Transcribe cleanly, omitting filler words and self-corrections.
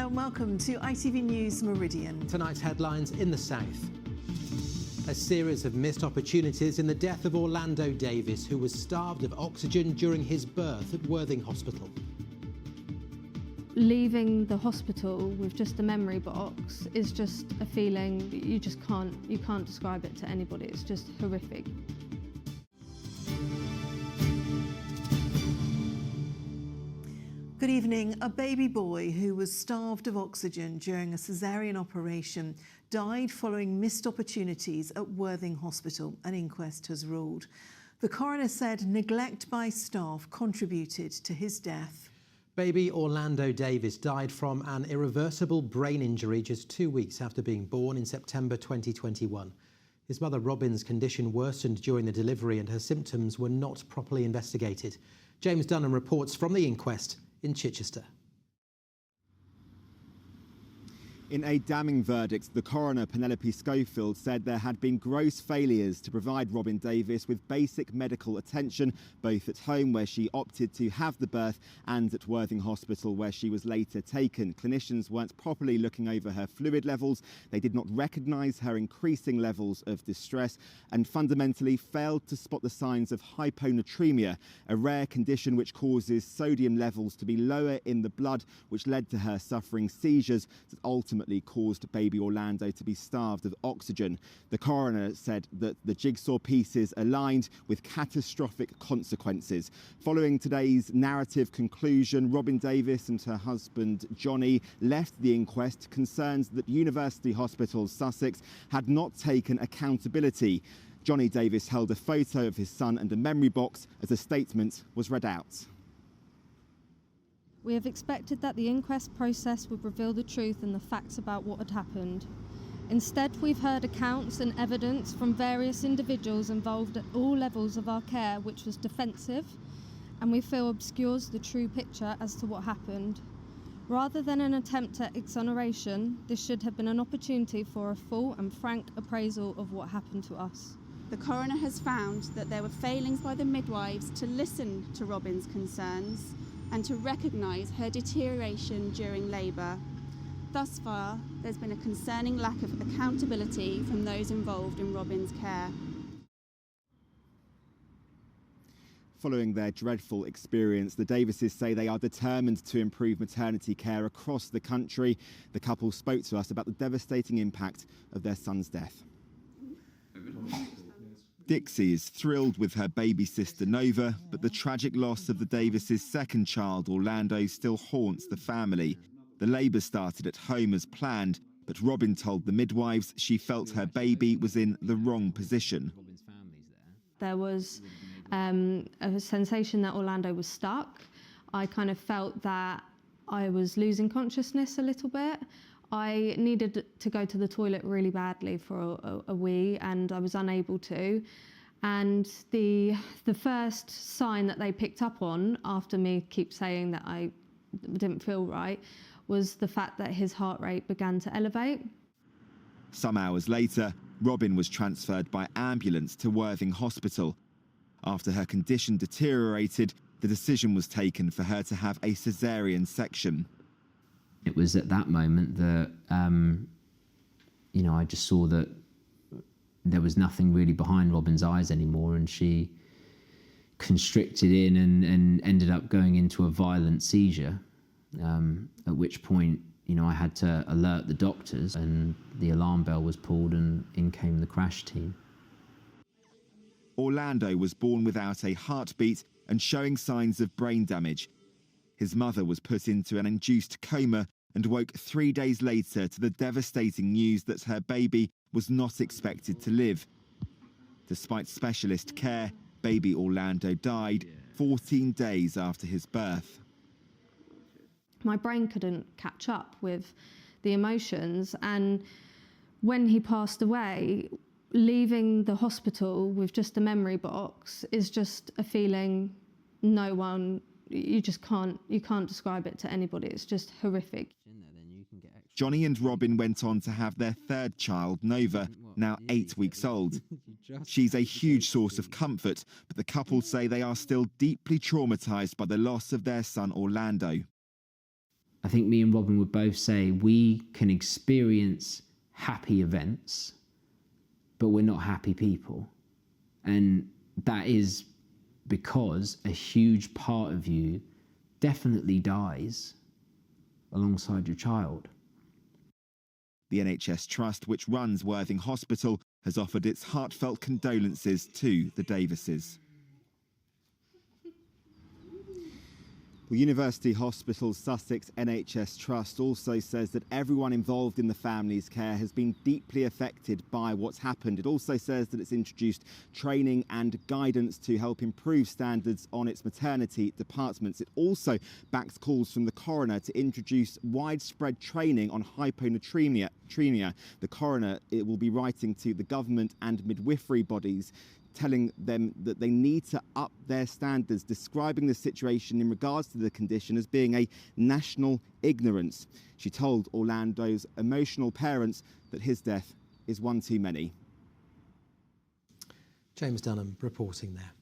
Hello and welcome to ITV News Meridian. Tonight's headlines in the south. A series of missed opportunities in the death of Orlando Davis, who was starved of oxygen during his birth at Worthing Hospital. Leaving the hospital with just a memory box is just a feeling you can't describe it to anybody. It's just horrific. Good evening. A baby boy who was starved of oxygen during a caesarean operation died following missed opportunities at Worthing Hospital, an inquest has ruled. The coroner said neglect by staff contributed to his death. Baby Orlando Davis died from an irreversible brain injury just 2 weeks after being born in September 2021. His mother Robin's condition worsened during the delivery and her symptoms were not properly investigated. James Dunham reports from the inquest in Chichester. In a damning verdict, the coroner, Penelope Schofield, said there had been gross failures to provide Robin Davis with basic medical attention, both at home, where she opted to have the birth, and at Worthing Hospital, where she was later taken. Clinicians weren't properly looking over her fluid levels. They did not recognise her increasing levels of distress and fundamentally failed to spot the signs of hyponatremia, a rare condition which causes sodium levels to be lower in the blood, which led to her suffering seizures that ultimately caused baby Orlando to be starved of oxygen. The coroner said that the jigsaw pieces aligned with catastrophic consequences. Following today's narrative conclusion, Robin Davis and her husband Johnny left the inquest concerned that University Hospital Sussex had not taken accountability. Johnny Davis held a photo of his son and a memory box as a statement was read out. We have expected that the inquest process would reveal the truth and the facts about what had happened. Instead, we've heard accounts and evidence from various individuals involved at all levels of our care which was defensive and we feel obscures the true picture as to what happened. Rather than an attempt at exoneration, this should have been an opportunity for a full and frank appraisal of what happened to us. The coroner has found that there were failings by the midwives to listen to Robin's concerns and to recognise her deterioration during labour. Thus far, there's been a concerning lack of accountability from those involved in Robin's care. Following their dreadful experience, the Davises say they are determined to improve maternity care across the country. The couple spoke to us about the devastating impact of their son's death. Dixie is thrilled with her baby sister Nova, but the tragic loss of the Davises' second child, Orlando, still haunts the family. The labour started at home as planned, but Robin told the midwives she felt her baby was in the wrong position. There was a sensation that Orlando was stuck. I kind of felt that I was losing consciousness a little bit. I needed to go to the toilet really badly for a wee and I was unable to. And the first sign that they picked up on after me keep saying that I didn't feel right was the fact that his heart rate began to elevate. Some hours later, Robin was transferred by ambulance to Worthing Hospital. After her condition deteriorated, the decision was taken for her to have a caesarean section. It was at that moment that, I just saw that there was nothing really behind Robin's eyes anymore, and she constricted in and ended up going into a violent seizure, at which point, I had to alert the doctors and the alarm bell was pulled and in came the crash team. Orlando was born without a heartbeat and showing signs of brain damage. His mother was put into an induced coma and woke 3 days later to the devastating news that her baby was not expected to live. Despite specialist care, baby Orlando died 14 days after his birth. My brain couldn't catch up with the emotions, and when he passed away, leaving the hospital with just a memory box is just a feeling you can't describe it to anybody. It's just horrific. Johnny and Robin went on to have their third child, Nova, now 8 weeks old. She's a huge source of comfort, but the couple say they are still deeply traumatised by the loss of their son Orlando. I think me and Robin would both say we can experience happy events, but we're not happy people. And that is because a huge part of you definitely dies alongside your child. The NHS Trust, which runs Worthing Hospital, has offered its heartfelt condolences to the Davises. The University Hospital Sussex NHS Trust also says that everyone involved in the family's care has been deeply affected by what's happened. It also says that it's introduced training and guidance to help improve standards on its maternity departments. It also backs calls from the coroner to introduce widespread training on hyponatremia. The coroner will be writing to the government and midwifery bodies, telling them that they need to up their standards, describing the situation in regards to the condition as being a national ignorance. She told Orlando's emotional parents that his death is one too many. James Dunham reporting there.